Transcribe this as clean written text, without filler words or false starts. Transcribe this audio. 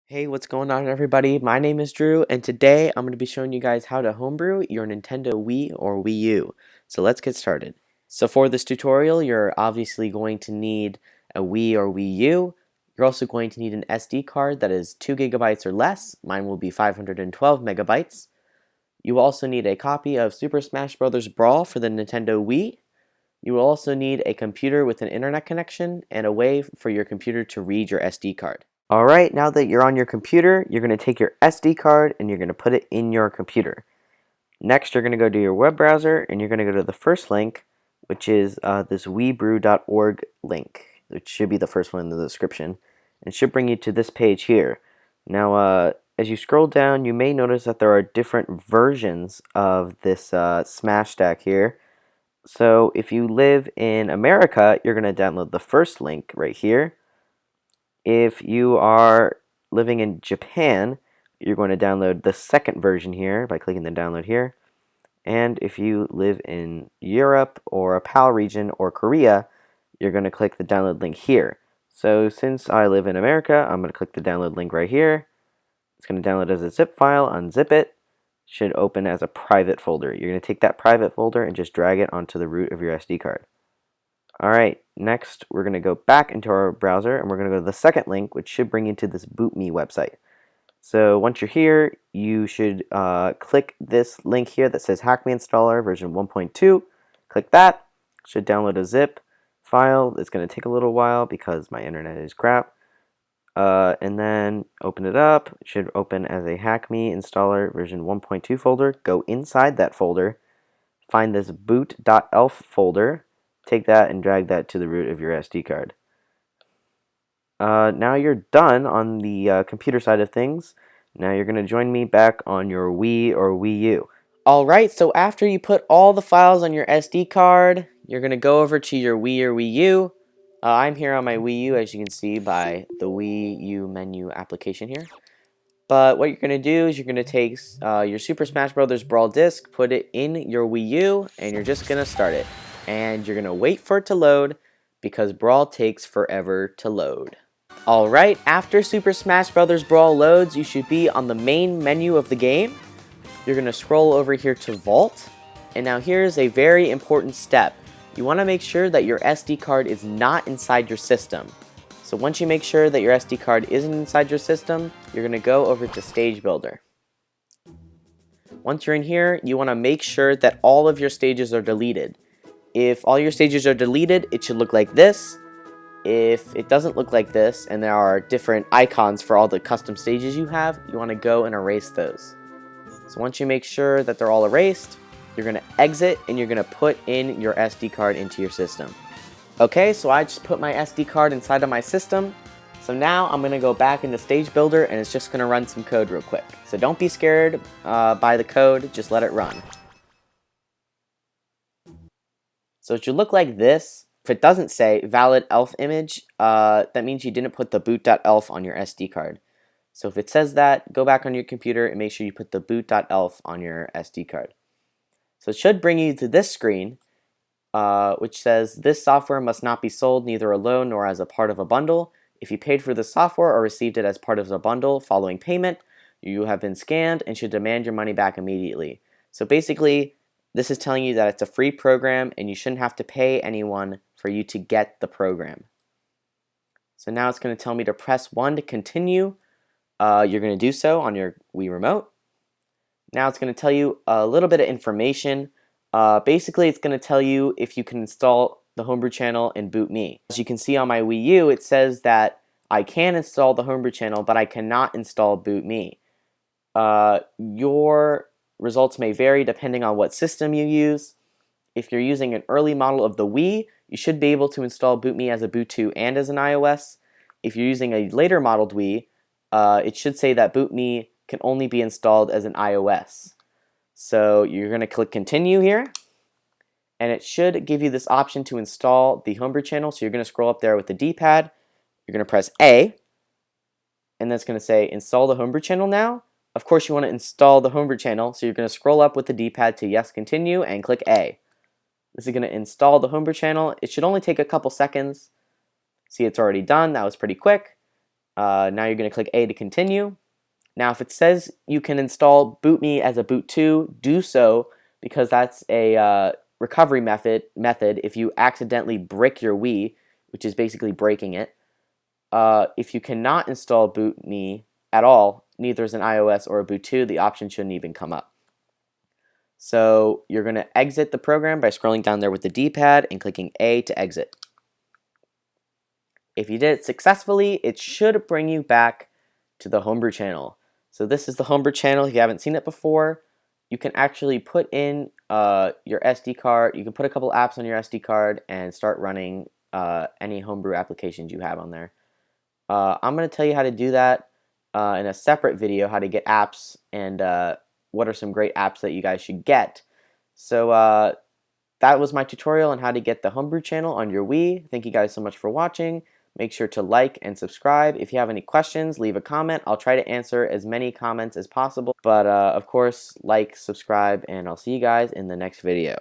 Hey, what's going on everybody? My name is Drew, and today I'm going to be showing you guys how to homebrew your Nintendo Wii or Wii U. So let's get started. So for this tutorial, you're obviously going to need a Wii or Wii U. You're also going to need an SD card that is 2 gigabytes or less. Mine will be 512 megabytes. You will also need a copy of Super Smash Bros. Brawl for the Nintendo Wii. You will also need a computer with an internet connection and a way for your computer to read your SD card. Alright, now that you're on your computer, you're going to take your SD card and you're going to put it in your computer. Next, you're going to go to your web browser and you're going to go to the first link, which is this webrew.org link, which should be the first one in the description. It should bring you to this page here. Now, as you scroll down, you may notice that there are different versions of this Smash Stack here. So if you live in America, you're going to download the first link right here. If you are living in Japan, you're going to download the second version here by clicking the download here. And if you live in Europe or a PAL region or Korea, you're going to click the download link here. So since I live in America, I'm going to click the download link right here. It's going to download as a zip file, unzip it. Should open as a private folder. You're going to take that private folder and just drag it onto the root of your SD card. Alright, next we're going to go back into our browser and we're going to go to the second link, which should bring you to this BootMe website. So once you're here, you should click this link here that says Hack Me Installer version 1.2. Click that. It should download a zip file. It's going to take a little while because my internet is crap. And then open it up. It should open as a Hack Me Installer version 1.2 folder. Go inside that folder. Find this boot.elf folder. Take that and drag that to the root of your SD card. Now you're done on the computer side of things. Now you're going to join me back on your Wii or Wii U. Alright, so after you put all the files on your SD card, you're going to go over to your Wii or Wii U. I'm here on my Wii U, as you can see by the Wii U menu application here. But what you're going to do is you're going to take your Super Smash Bros. Brawl disc, put it in your Wii U, and you're just going to start it. And you're going to wait for it to load, because Brawl takes forever to load. Alright, after Super Smash Bros. Brawl loads, you should be on the main menu of the game. You're going to scroll over here to Vault. And now here's a very important step. You want to make sure that your SD card is not inside your system. So once you make sure that your SD card isn't inside your system, you're going to go over to Stage Builder. Once you're in here, you want to make sure that all of your stages are deleted. If all your stages are deleted, it should look like this. If it doesn't look like this, and there are different icons for all the custom stages you have, you want to go and erase those. So once you make sure that they're all erased, you're going to exit and you're going to put in your SD card into your system. Okay, so I just put my SD card inside of my system. So now I'm going to go back into Stage Builder and it's just going to run some code real quick. So don't be scared by the code, just let it run. So it should look like this. If it doesn't say valid elf image, that means you didn't put the boot.elf on your SD card. So if it says that, go back on your computer and make sure you put the boot.elf on your SD card. So it should bring you to this screen, which says this software must not be sold neither alone nor as a part of a bundle. If you paid for the software or received it as part of a bundle following payment, you have been scammed and should demand your money back immediately. So basically, this is telling you that it's a free program and you shouldn't have to pay anyone for you to get the program. So now it's going to tell me to press 1 to continue. You're going to do so on your Wii Remote. Now it's going to tell you a little bit of information. Basically, it's going to tell you if you can install the Homebrew channel and boot me. As you can see on my Wii U, it says that I can install the Homebrew channel, but I cannot install boot me. Your results may vary depending on what system you use. If you're using an early model of the Wii, you should be able to install boot me as a boot 2 and as an iOS. If you're using a later modeled Wii, it should say that boot me can only be installed as an iOS. So you're going to click continue here, and it should give you this option to install the Homebrew channel. So you're going to scroll up there with the D-pad, you're going to press A, and that's going to say install the Homebrew channel now. Of course you want to install the Homebrew channel, so you're going to scroll up with the D-pad to yes, continue, and click A. This is going to install the Homebrew channel. It should only take a couple seconds. See, it's already done. That was pretty quick. Now you're going to click A to continue. Now if it says you can install BootMe as a boot 2, do so, because that's a recovery method if you accidentally brick your Wii, which is basically breaking it. If you cannot install BootMe at all, neither is an iOS or a boot 2, the option shouldn't even come up. So you're going to exit the program by scrolling down there with the D-pad and clicking A to exit. If you did it successfully, it should bring you back to the Homebrew channel. So this is the Homebrew channel. If you haven't seen it before, you can actually put in your SD card. You can put a couple apps on your SD card and start running any Homebrew applications you have on there. I'm going to tell you how to do that in a separate video, how to get apps and what are some great apps that you guys should get. So that was my tutorial on how to get the Homebrew channel on your Wii. Thank you guys so much for watching. Make sure to like and subscribe. If you have any questions, leave a comment. I'll try to answer as many comments as possible. But of course, like, subscribe, and I'll see you guys in the next video.